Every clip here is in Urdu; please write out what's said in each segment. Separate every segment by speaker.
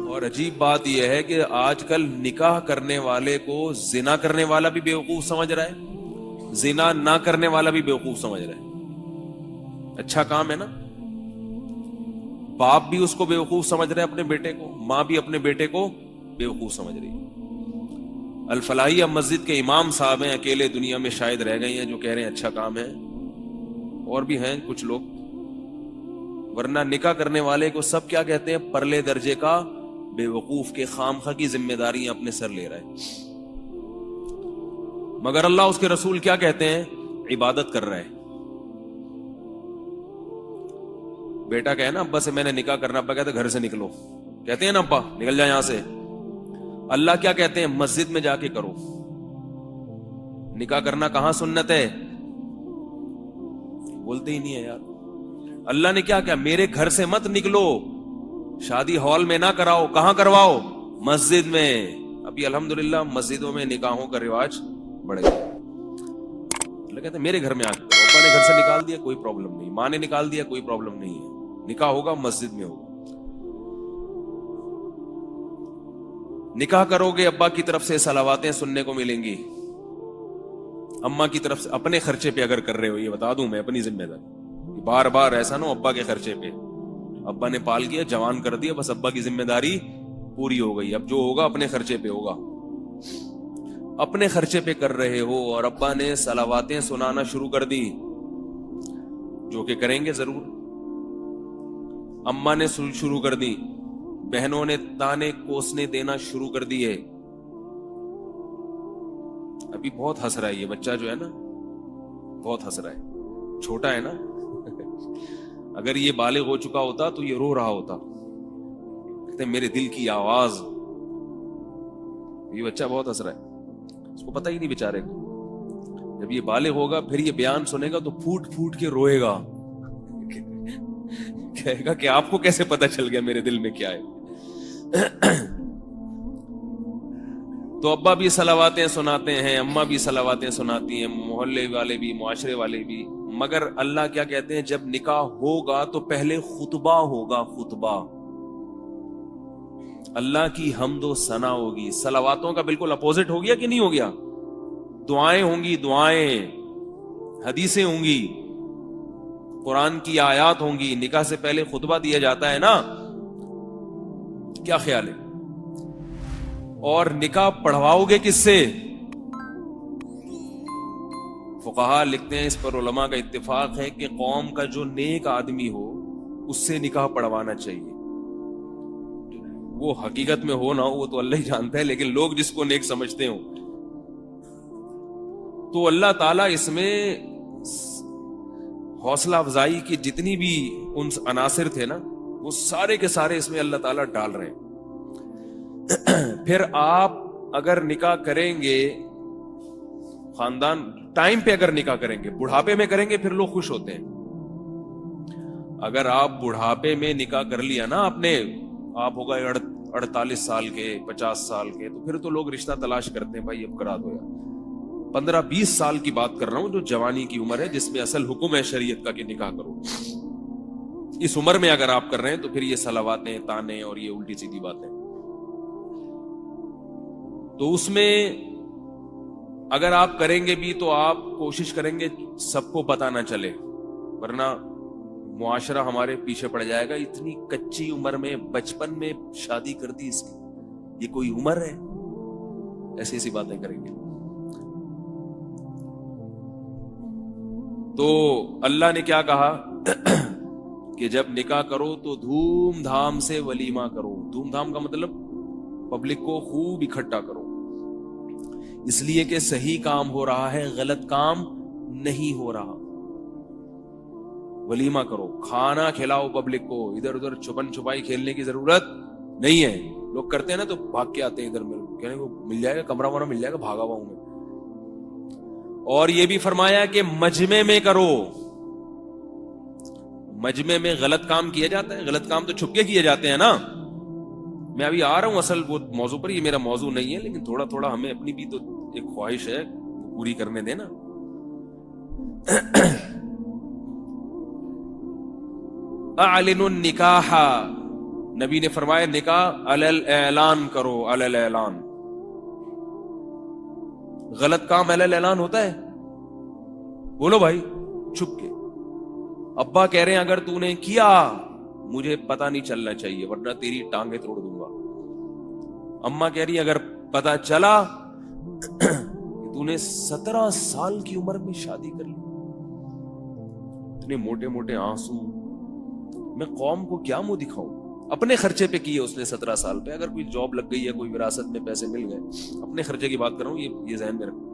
Speaker 1: اور عجیب بات یہ ہے کہ آج کل نکاح کرنے والے کو زنا کرنے والا بھی بیوقوف سمجھ رہا ہے، زنا نہ کرنے والا بھی بیوقوف سمجھ رہا ہے. اچھا کام ہے نا. باپ بھی اس کو بیوقوف سمجھ رہا ہے اپنے بیٹے کو، ماں بھی اپنے بیٹے کو بیوقوف سمجھ رہی ہے. الفلاحیہ مسجد کے امام صاحب ہیں، اکیلے دنیا میں شاید رہ گئے ہیں جو کہہ رہے ہیں اچھا کام ہے. اور بھی ہیں کچھ لوگ، ورنہ نکاح کرنے والے کو سب کیا کہتے ہیں؟ پرلے درجے کا بیوقوف کے خامخواہ کی ذمہ داریاں اپنے سر لے رہا ہے. مگر اللہ اس کے رسول کیا کہتے ہیں؟ عبادت کر رہا ہے. بیٹا کہے نا ابا سے میں نے نکاح کرنا، ابا کہتے گھر سے نکلو، کہتے ہیں نا ابا نکل جائے یہاں سے. اللہ کیا کہتے ہیں؟ مسجد میں جا کے کرو. نکاح کرنا کہاں سنت ہے؟ بولتے ہی نہیں ہے یار. اللہ نے کیا میرے گھر سے مت نکلو، شادی ہال میں نہ کراؤ، کہاں کرواؤ؟ مسجد میں. ابھی الحمدللہ مسجدوں میں نکاحوں کا رواج بڑھ گیا. اللہ کہتے ہیں میرے گھر میں آ کے کرو. ابا نے گھر سے نکال دیا کوئی پرابلم نہیں، ماں نے نکال دیا کوئی پرابلم نہیں ہے. نکاح ہوگا مسجد میں ہوگا. نکاح کرو گے ابا کی طرف سے صلواتیں سننے کو ملیں گی، اماں کی طرف سے اپنے خرچے پہ اگر کر رہے ہو. یہ بتا دوں میں اپنی ذمہ داری، بار بار ایسا نہ ہو ابا کے خرچے پہ. ابا نے پال کیا، جوان کر دیا، بس ابا کی ذمہ داری پوری ہو گئی. اب جو ہوگا اپنے خرچے پہ ہوگا. اپنے خرچے پہ کر رہے ہو اور ابا نے صلواتیں سنانا شروع کر دی، جو کہ کریں گے ضرور. اماں نے شروع کر دی، بہنوں نے تانے کوسنے دینا شروع کر دیے. ابھی بہت ہنس رہا ہے یہ بچہ جو ہے نا، بہت ہنس رہا ہے، چھوٹا ہے نا. اگر یہ بالغ ہو چکا ہوتا تو یہ رو رہا ہوتا، کہتے میرے دل کی آواز. یہ بچہ بہت ہنس رہا ہے، اس کو پتہ ہی نہیں بیچارے کو. جب یہ بالغ ہوگا پھر یہ بیان سنے گا تو پھوٹ پھوٹ کے روئے گا، کہے گا کہ آپ کو کیسے پتہ چل گیا میرے دل میں کیا ہے. تو ابا بھی صلواتیں سناتے ہیں، اماں بھی صلواتیں سناتی ہیں، محلے والے بھی، معاشرے والے بھی. مگر اللہ کیا کہتے ہیں؟ جب نکاح ہوگا تو پہلے خطبہ ہوگا. خطبہ اللہ کی حمد و ثنا ہوگی. صلواتوں کا بالکل اپوزٹ ہو گیا کہ نہیں ہو گیا؟ دعائیں ہوں گی، دعائیں، حدیثیں ہوں گی، قرآن کی آیات ہوں گی. نکاح سے پہلے خطبہ دیا جاتا ہے نا. کیا خیال ہے؟ اور نکاح پڑھواؤ گے کس سے؟ فقہاء لکھتے ہیں، اس پر علماء کا اتفاق ہے کہ قوم کا جو نیک آدمی ہو اس سے نکاح پڑھوانا چاہیے. وہ حقیقت میں ہو نہ ہو وہ تو اللہ ہی جانتا ہے، لیکن لوگ جس کو نیک سمجھتے ہوں تو اللہ تعالیٰ اس میں حوصلہ افزائی کی جتنی بھی ان عناصر تھے نا، وہ سارے کے سارے اس میں اللہ تعالیٰ ڈال رہے ہیں. پھر آپ اگر نکاح کریں گے، خاندان ٹائم پہ اگر نکاح کریں گے، بڑھاپے میں کریں گے پھر لوگ خوش ہوتے ہیں. اگر آپ بڑھاپے میں نکاح کر لیا نا آپ نے، آپ ہو گئے 48 سال کے، 50 سال کے، تو پھر تو لوگ رشتہ تلاش کرتے ہیں، بھائی اب کرا دو یار. 15-20 سال کی بات کر رہا ہوں، جو جوانی کی عمر ہے جس میں اصل حکم ہے شریعت کا کہ نکاح کرو. اس عمر میں اگر آپ کر رہے ہیں تو پھر یہ صلواتیں، تانے اور یہ الٹی سیدھی باتیں. تو اس میں اگر آپ کریں گے بھی تو آپ کوشش کریں گے سب کو پتہ نہ چلے، ورنہ معاشرہ ہمارے پیچھے پڑ جائے گا. اتنی کچی عمر میں، بچپن میں شادی کر دی اس کی، یہ کوئی عمر ہے؟ ایسی ایسی باتیں کریں گے. تو اللہ نے کیا کہا کہ جب نکاح کرو تو دھوم دھام سے ولیمہ کرو. دھوم دھام کا مطلب پبلک کو خوب اکٹھا کرو، اس لیے کہ صحیح کام ہو رہا ہے، غلط کام نہیں ہو رہا. ولیمہ کرو، کھانا کھلاؤ پبلک کو. ادھر ادھر چھپن چھپائی کھیلنے کی ضرورت نہیں ہے. لوگ کرتے ہیں نا تو بھاگ کے آتے ہیں ادھر، کہنے کو مل جائے گا کمرہ ومرہ مل جائے گا، بھاگا ہوا ہوں میں. اور یہ بھی فرمایا کہ مجمع میں کرو. مجمع میں غلط کام کیا جاتا ہے، غلط کام تو چھپ کے کیے جاتے ہیں نا. میں ابھی آ رہا ہوں اصل وہ موضوع پر، یہ میرا موضوع نہیں ہے، لیکن تھوڑا تھوڑا ہمیں اپنی بھی تو ایک خواہش ہے پوری کرنے دینا. اعلنوا النکاح، نبی نے فرمایا نکاح علل اعلان کرو، علل اعلان. غلط کام علل اعلان ہوتا ہے؟ بولو بھائی چھپ کے. ابا کہہ رہے ہیں اگر تو نے کیا مجھے پتہ نہیں چلنا چاہیے ورنہ تیری ٹانگیں توڑ دوں گا. اماں کہہ رہی ہے اگر پتہ چلا تو نے 17 سال کی عمر میں شادی کر لی. اتنے موٹے موٹے آنسو. میں قوم کو کیا منہ دکھاؤں؟ اپنے خرچے پہ کیے اس نے 17 سال پہ. اگر کوئی جاب لگ گئی ہے، کوئی وراثت میں پیسے مل گئے، اپنے خرچے کی بات کر رہا ہوں، یہ ذہن میں رکھو.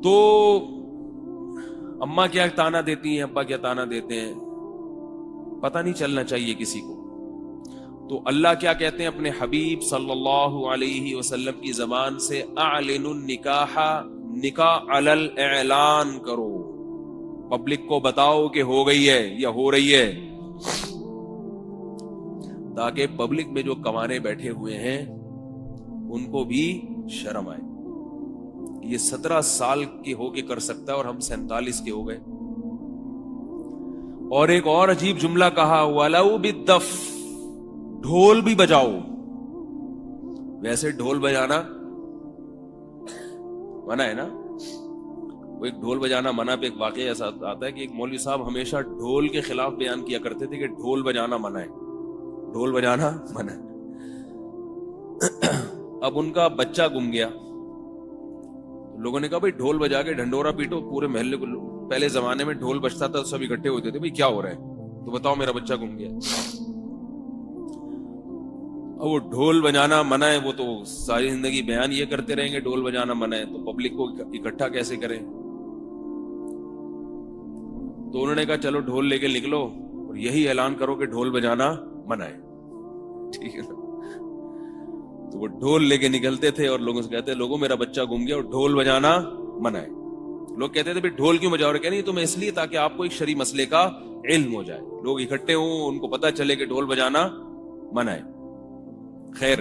Speaker 1: تو اماں کیا تانا دیتی ہیں، ابا کیا تانا دیتے ہیں، پتہ نہیں چلنا چاہیے کسی کو. تو اللہ کیا کہتے ہیں اپنے حبیب صلی اللہ علیہ وسلم کی زبان سے، اعلن النکاح، نکاح علی الاعلان کرو، پبلک کو بتاؤ کہ ہو گئی ہے یا ہو رہی ہے، تاکہ پبلک میں جو کمانے بیٹھے ہوئے ہیں ان کو بھی شرم آئے. یہ 17 سال کے ہو کے کر سکتا ہے اور ہم 47 کے ہو گئے. اور ایک اور عجیب جملہ کہا، وَلَوْ بِالدَّفْ، ڈھول بھی بجاؤ. ویسے ڈھول بجانا منع ہے نا. وہ ایک ڈھول بجانا منع پہ ایک واقعہ ایسا آتا ہے کہ ایک مولوی صاحب ہمیشہ ڈھول کے خلاف بیان کیا کرتے تھے کہ ڈھول بجانا منع ہے، ڈھول بجانا منع ہے. اب ان کا بچہ گم گیا. لوگوں نے کہا بھائی ڈھول بجا کے ڈھنڈورا پیٹو پورے محلے کو. پہلے زمانے میں ڈھول بجتا تھا سب اکٹھے ہوتے تھے، بھائی کیا ہو رہا ہے تو بتاؤ میرا بچہ گم گیا. اب وہ ڈھول بجانا منع ہے، وہ تو ساری زندگی بیان یہ کرتے رہیں گے ڈھول بجانا منع ہے، تو پبلک کو اکٹھا کیسے کریں؟ تو انہوں نے کہا چلو ڈھول لے کے نکلو اور یہی اعلان کرو کہ ڈھول بجانا منع ہے. ٹھیک ہے نا. تو وہ ڈھول لے کے نکلتے تھے اور لوگوں سے کہتے لوگوں میرا بچہ گم گیا اور ڈھول بجانا منع ہے. لوگ کہتے تھے ڈھول کیوں بجاؤ رہے؟ نہیں تمہیں اس لیے تاکہ آپ کو ایک شرعی مسئلے کا علم ہو جائے، لوگ اکٹھے ہوں ان کو پتہ چلے کہ ڈھول بجانا منع ہے. خیر،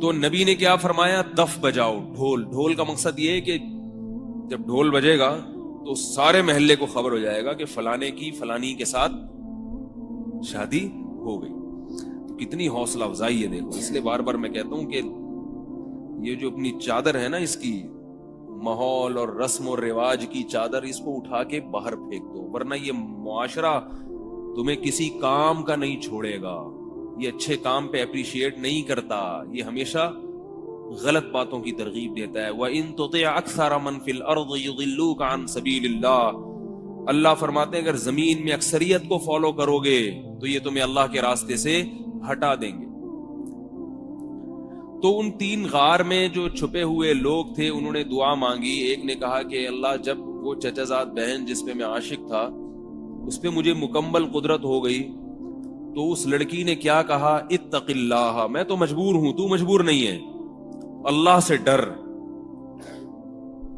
Speaker 1: تو نبی نے کیا فرمایا؟ دف بجاؤ، ڈھول. ڈھول کا مقصد یہ ہے کہ جب ڈھول بجے گا تو سارے محلے کو خبر ہو جائے گا کہ فلانے کی فلانی کے ساتھ شادی ہو گئی. کتنی حوصلہ افزائی ہے دیکھو. اس لیے بار بار میں کہتا ہوں کہ یہ جو اپنی چادر ہے نا، اس کی ماحول اور رسم و رواج کی چادر، اس کو اٹھا کے باہر پھینک دو، ورنہ یہ معاشرہ تمہیں کسی کام کا نہیں چھوڑے گا. یہ اچھے کام پہ اپریشیٹ نہیں کرتا، یہ ہمیشہ غلط باتوں کی ترغیب دیتا ہے. وَإِن تُطِعْ أَكْثَرَ مَنْ فِي الْأَرْضِ يُضِلُّوكَ عَنْ سَبِيلِ اللَّهِ. اللہ فرماتے ہیں اگر زمین میں اکثریت کو فالو کرو گے تو یہ تمہیں اللہ کے راستے سے ہٹا دیں گے. تو ان 3 غار میں جو چھپے ہوئے لوگ تھے انہوں نے دعا مانگی. ایک نے کہا کہ اللہ جب وہ چچا زاد بہن جس پہ میں عاشق تھا اس پہ مجھے مکمل قدرت ہو گئی تو اس لڑکی نے کیا کہا؟ اتق اللہ، میں تو مجبور ہوں، تو مجبور نہیں ہے، اللہ سے ڈر.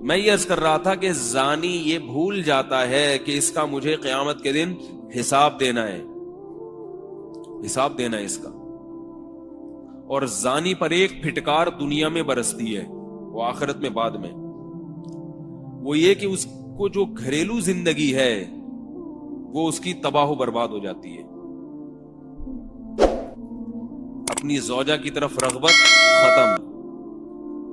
Speaker 1: میں یہ عرض کر رہا تھا کہ زانی یہ بھول جاتا ہے کہ اس کا مجھے قیامت کے دن حساب دینا ہے، حساب دینا ہے اس کا. اور زانی پر ایک پھٹکار دنیا میں برستی ہے، وہ آخرت میں بعد میں. وہ یہ کہ اس کو جو گھریلو زندگی ہے وہ اس کی تباہ و برباد ہو جاتی ہے. اپنی زوجہ کی طرف رغبت ختم،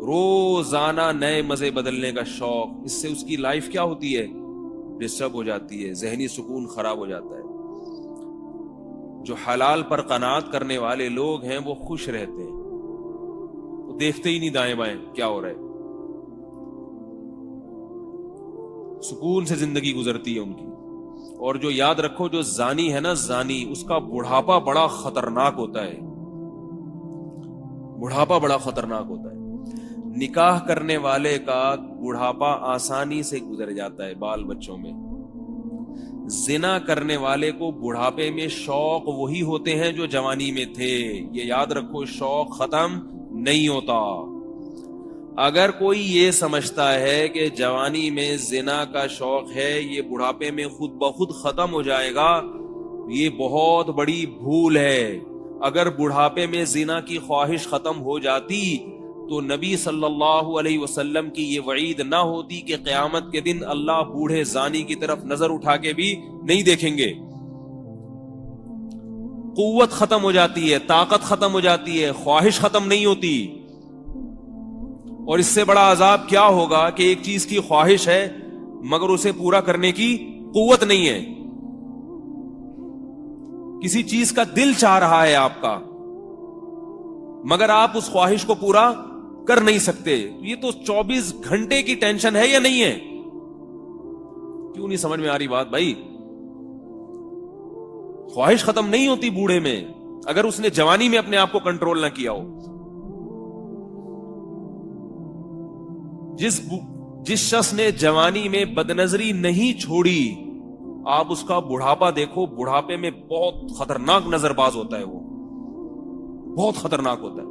Speaker 1: روزانہ نئے مزے بدلنے کا شوق، اس سے اس کی لائف کیا ہوتی ہے؟ ڈسٹرب ہو جاتی ہے، ذہنی سکون خراب ہو جاتا ہے. جو حلال پر قناعت کرنے والے لوگ ہیں وہ خوش رہتے ہیں، وہ دیکھتے ہی نہیں دائیں بائیں کیا ہو رہا ہے، سکون سے زندگی گزرتی ہے ان کی. اور جو یاد رکھو جو زانی ہے نا، زانی، اس کا بڑھاپا بڑا خطرناک ہوتا ہے، بڑھاپا بڑا خطرناک ہوتا ہے. نکاح کرنے والے کا بڑھاپا آسانی سے گزر جاتا ہے بال بچوں میں. زنا کرنے والے کو بڑھاپے میں شوق وہی ہوتے ہیں جو جوانی میں تھے. یہ یاد رکھو، شوق ختم نہیں ہوتا. اگر کوئی یہ سمجھتا ہے کہ جوانی میں زنا کا شوق ہے یہ بڑھاپے میں خود بخود ختم ہو جائے گا، یہ بہت بڑی بھول ہے. اگر بڑھاپے میں زنا کی خواہش ختم ہو جاتی تو نبی صلی اللہ علیہ وسلم کی یہ وعید نہ ہوتی کہ قیامت کے دن اللہ بوڑھے زانی کی طرف نظر اٹھا کے بھی نہیں دیکھیں گے. قوت ختم ہو جاتی ہے, طاقت ختم ہو جاتی ہے, خواہش ختم نہیں ہوتی. اور اس سے بڑا عذاب کیا ہوگا کہ ایک چیز کی خواہش ہے مگر اسے پورا کرنے کی قوت نہیں ہے. کسی چیز کا دل چاہ رہا ہے آپ کا, مگر آپ اس خواہش کو پورا کر نہیں سکتے. یہ تو 24 گھنٹے کی ٹینشن ہے یا نہیں ہے؟ کیوں نہیں سمجھ میں آ رہی بات بھائی؟ خواہش ختم نہیں ہوتی بوڑھے میں اگر اس نے جوانی میں اپنے آپ کو کنٹرول نہ کیا ہو. جس شخص نے جوانی میں بدنظری نہیں چھوڑی, آپ اس کا بڑھاپا دیکھو, بڑھاپے میں بہت خطرناک نظر باز ہوتا ہے, وہ بہت خطرناک ہوتا ہے.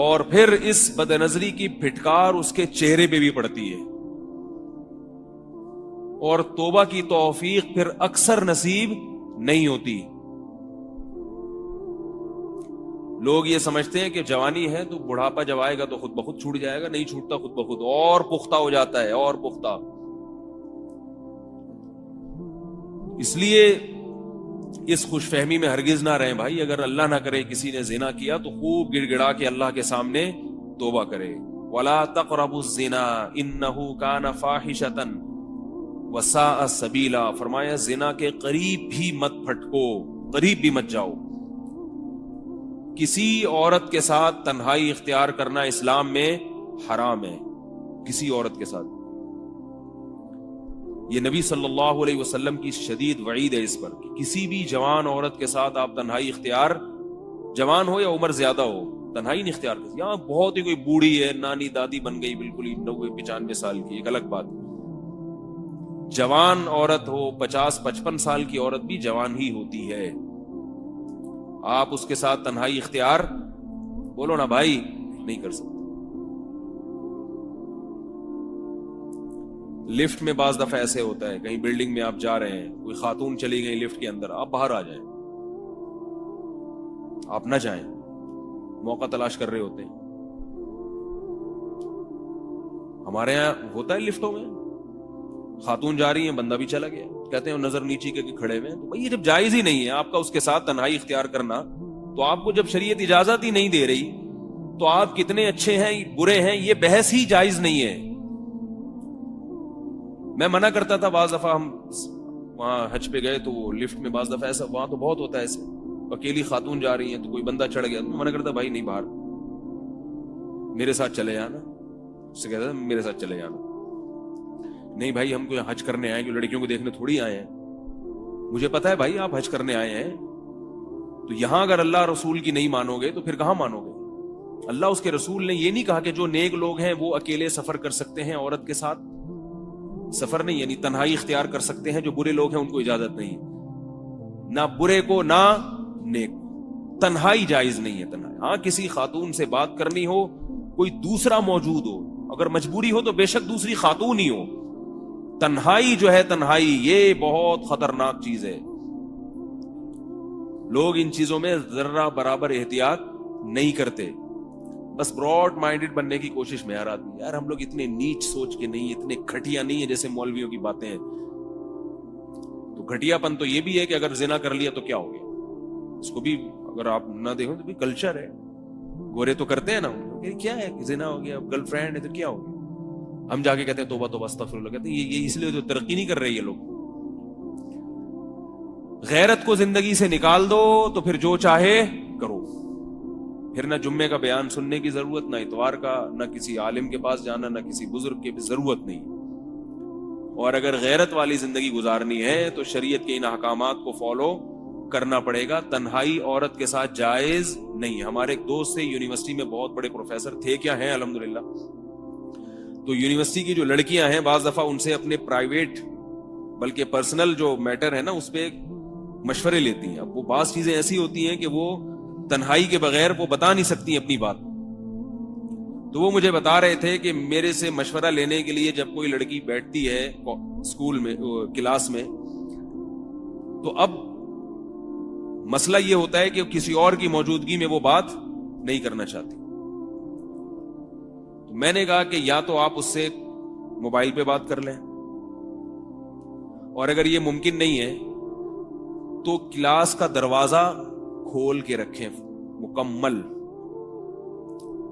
Speaker 1: اور پھر اس بدنظری کی پھٹکار اس کے چہرے پہ بھی پڑتی ہے, اور توبہ کی توفیق پھر اکثر نصیب نہیں ہوتی. لوگ یہ سمجھتے ہیں کہ جوانی ہے تو بڑھاپا جب آئے گا تو خود بخود چھوٹ جائے گا. نہیں چھوٹتا, خود بخود اور پختہ ہو جاتا ہے, اور پختہ. اس لیے اس خوش فہمی میں ہرگز نہ رہیں بھائی. اگر اللہ نہ کرے کسی نے زنا کیا تو خوب گڑ گڑا کے اللہ کے سامنے توبہ کرے. وَلَا تَقْرَبُوا الزِّنَا إِنَّهُ كَانَ فَاحِشَةً وَسَاءَ سَبِيلًا. فرمایا زنا کے قریب بھی مت پھٹکو, قریب بھی مت جاؤ. کسی عورت کے ساتھ تنہائی اختیار کرنا اسلام میں حرام ہے, کسی عورت کے ساتھ. یہ نبی صلی اللہ علیہ وسلم کی شدید وعید ہے اس پر کہ کسی بھی جوان عورت کے ساتھ آپ تنہائی اختیار, جوان ہو یا عمر زیادہ ہو, تنہائی نہیں اختیار کرتے. یہاں بہت ہی کوئی بوڑھی ہے, نانی دادی بن گئی بالکل ہی 90-95 سال کی, ایک الگ بات. جوان عورت ہو, 50-55 سال کی عورت بھی جوان ہی ہوتی ہے. آپ اس کے ساتھ تنہائی اختیار بولو نا بھائی نہیں کر سکتے. لفٹ میں بعض دفعہ ایسے ہوتا ہے, کہیں بلڈنگ میں آپ جا رہے ہیں, کوئی خاتون چلی گئی لفٹ کے اندر, آپ باہر آ جائیں, آپ نہ جائیں, موقع تلاش کر رہے ہوتے ہیں. ہمارے یہاں ہوتا ہے لفٹوں میں خاتون جا رہی ہیں, بندہ بھی چلا گیا, کہتے ہیں نظر نیچی کے کھڑے ہوئے. تو بھائی یہ جب جائز ہی نہیں ہے آپ کا اس کے ساتھ تنہائی اختیار کرنا, تو آپ کو جب شریعت اجازت ہی نہیں دے رہی تو آپ کتنے اچھے ہیں برے ہیں یہ بحث ہی جائز نہیں ہے. میں منع کرتا تھا بعض دفعہ, ہم وہاں حج پہ گئے تو وہ لفٹ میں بعض دفعہ ایسا, وہاں تو بہت ہوتا ہے ایسے, اکیلی خاتون جا رہی ہیں تو کوئی بندہ چڑھ گیا, تو منع کرتا بھائی نہیں, باہر میرے ساتھ چلے جانا. اس سے کہتا تھا میرے ساتھ چلے جانا. نہیں بھائی ہم کو حج کرنے آئے, جو لڑکیوں کو دیکھنے تھوڑی آئے ہیں. مجھے پتا ہے بھائی آپ حج کرنے آئے ہیں, تو یہاں اگر اللہ رسول کی نہیں مانو گے تو پھر کہاں مانو گے؟ اللہ اس کے رسول نے یہ نہیں کہا کہ جو نیک لوگ ہیں وہ اکیلے سفر کر سکتے ہیں, عورت کے ساتھ سفر نہیں, یعنی تنہائی اختیار کر سکتے ہیں. جو برے لوگ ہیں ان کو اجازت نہیں, نہ برے کو نہ نیک, تنہائی جائز نہیں ہے. تنہائی ہاں کسی خاتون سے بات کرنی ہو, کوئی دوسرا موجود ہو, اگر مجبوری ہو تو بے شک دوسری خاتون ہی ہو. تنہائی جو ہے تنہائی یہ بہت خطرناک چیز ہے. لوگ ان چیزوں میں ذرہ برابر احتیاط نہیں کرتے, بس براڈ مائنڈڈ بننے کی کوشش میں. یار ہم لوگ اتنے نیچ سوچ کے نہیں, اتنے گھٹیا نہیں ہے جیسے مولویوں کی باتیں ہیں. تو گھٹیا پن تو یہ بھی ہے کہ اگر زنا کر لیا تو کیا ہو گیا, اس کو بھی اگر آپ نہ دیکھو تو بھی کلچر ہے, گورے تو کرتے ہیں نا, کیا ہے زنا ہو گیا, گرل فرینڈ ہے تو کیا ہو گیا. ہم جا کے کہتے ہیں توبہ توبہ استغفر اللہ, کہتے ہیں یہ اس لیے جو ترقی نہیں کر رہے یہ لوگ. غیرت کو زندگی سے نکال دو تو پھر جو چاہے کرو. پھر نہ جمعے کا بیان سننے کی ضرورت, نہ اتوار کا, نہ کسی عالم کے پاس جانا, نہ کسی بزرگ کی ضرورت نہیں. اور اگر غیرت والی زندگی گزارنی ہے تو شریعت کے ان احکامات کو فالو کرنا پڑے گا. تنہائی عورت کے ساتھ جائز نہیں. ہمارے ایک دوست سے یونیورسٹی میں بہت بڑے پروفیسر تھے, کیا ہیں الحمدللہ, تو یونیورسٹی کی جو لڑکیاں ہیں بعض دفعہ ان سے اپنے پرائیویٹ بلکہ پرسنل جو میٹر ہے نا اس پہ مشورے لیتی ہیں. اب وہ بعض چیزیں ایسی ہوتی ہیں کہ وہ تنہائی کے بغیر وہ بتا نہیں سکتی اپنی بات. تو وہ مجھے بتا رہے تھے کہ میرے سے مشورہ لینے کے لیے جب کوئی لڑکی بیٹھتی ہے اسکول میں کلاس میں, تو اب مسئلہ یہ ہوتا ہے کہ کسی اور کی موجودگی میں وہ بات نہیں کرنا چاہتی. تو میں نے کہا کہ یا تو آپ اس سے موبائل پہ بات کر لیں، اور اگر یہ ممکن نہیں ہے تو کلاس کا دروازہ کھول کے رکھیں مکمل.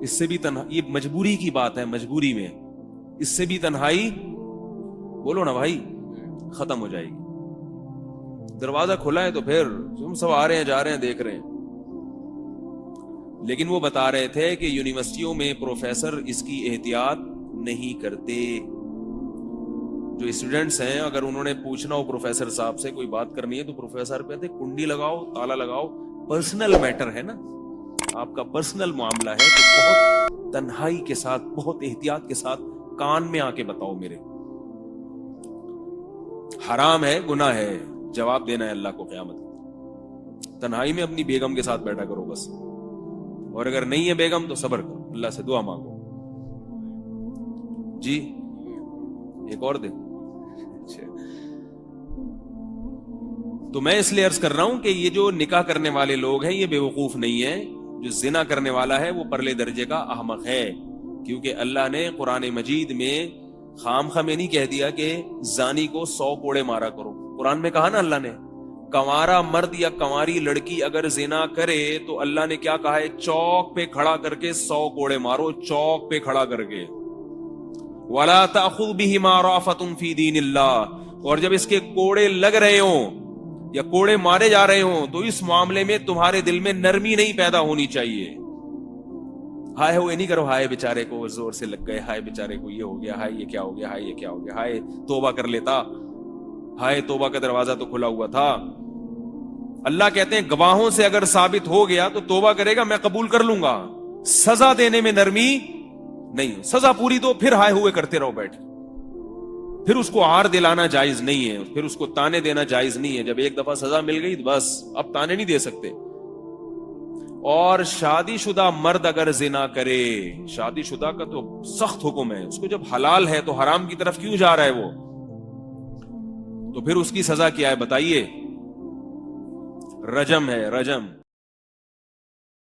Speaker 1: اس سے بھی یہ مجبوری کی بات ہے، مجبوری میں اس سے بھی تنہائی، بولو نا بھائی، ختم ہو جائے گی. دروازہ کھلا ہے تو پھر تم سب آ رہے ہیں جا رہے ہیں دیکھ رہے ہیں. لیکن وہ بتا رہے تھے کہ یونیورسٹیوں میں پروفیسر اس کی احتیاط نہیں کرتے. جو اسٹوڈنٹس ہیں اگر انہوں نے پوچھنا ہو پروفیسر صاحب سے کوئی بات کرنی ہے تو پروفیسر کہتے کنڈی لگاؤ، تالا لگاؤ، پرسنل میٹر ہے نا، آپ کا پرسنل معاملہ ہے تو بہت تنہائی کے ساتھ، بہت احتیاط کے ساتھ کان میں آ کے بتاؤ میرے. حرام ہے، گناہ ہے، جواب دینا ہے اللہ کو قیامت. تنہائی میں اپنی بیگم کے ساتھ بیٹھا کرو بس، اور اگر نہیں ہے بیگم تو صبر کرو، اللہ سے دعا مانگو. جی ایک اور دے. تو میں اس لیے عرض کر رہا ہوں کہ یہ جو نکاح کرنے والے لوگ ہیں یہ بے وقوف نہیں ہے. جو زنا کرنے والا ہے وہ پرلے درجے کا احمق ہے، کیونکہ اللہ نے قرآن مجید میں خام خواہ میں نہیں کہہ دیا کہ زانی کو 100 کوڑے مارا کرو. قرآن میں کہا نا اللہ نے کنوارا مرد یا کنواری لڑکی اگر زنا کرے تو اللہ نے کیا کہا ہے، چوک پہ کھڑا کر کے 100 کوڑے مارو، چوک پہ کھڑا کر کے. وَلَا تَأْخُذْ بِهِمَا رَأْفَةٌ فِي دِينِ اللَّهِ، اور جب اس کے کوڑے لگ رہے ہوں یا کوڑے مارے جا رہے ہوں تو اس معاملے میں تمہارے دل میں نرمی نہیں پیدا ہونی چاہیے. ہائے ہوئے نہیں کرو، ہائے بیچارے کو زور سے لگ گئے، ہائے بیچارے کو یہ ہو گیا، ہائے یہ کیا ہو گیا، ہائے یہ کیا ہو گیا، ہائے توبہ کر لیتا، ہائے توبہ کا دروازہ تو کھلا ہوا تھا. اللہ کہتے ہیں گواہوں سے اگر ثابت ہو گیا تو توبہ کرے گا، میں قبول کر لوں گا. سزا دینے میں نرمی نہیں، سزا پوری دو، پھر ہائے ہوئے کرتے رہو بیٹھ. پھر اس کو عار دلانا جائز نہیں ہے، پھر اس کو تانے دینا جائز نہیں ہے. جب ایک دفعہ سزا مل گئی بس اب تانے نہیں دے سکتے. اور شادی شدہ مرد اگر زنا کرے، شادی شدہ کا تو سخت حکم ہے، اس کو جب حلال ہے تو حرام کی طرف کیوں جا رہا ہے وہ؟ تو پھر اس کی سزا کیا ہے بتائیے؟ رجم ہے، رجم.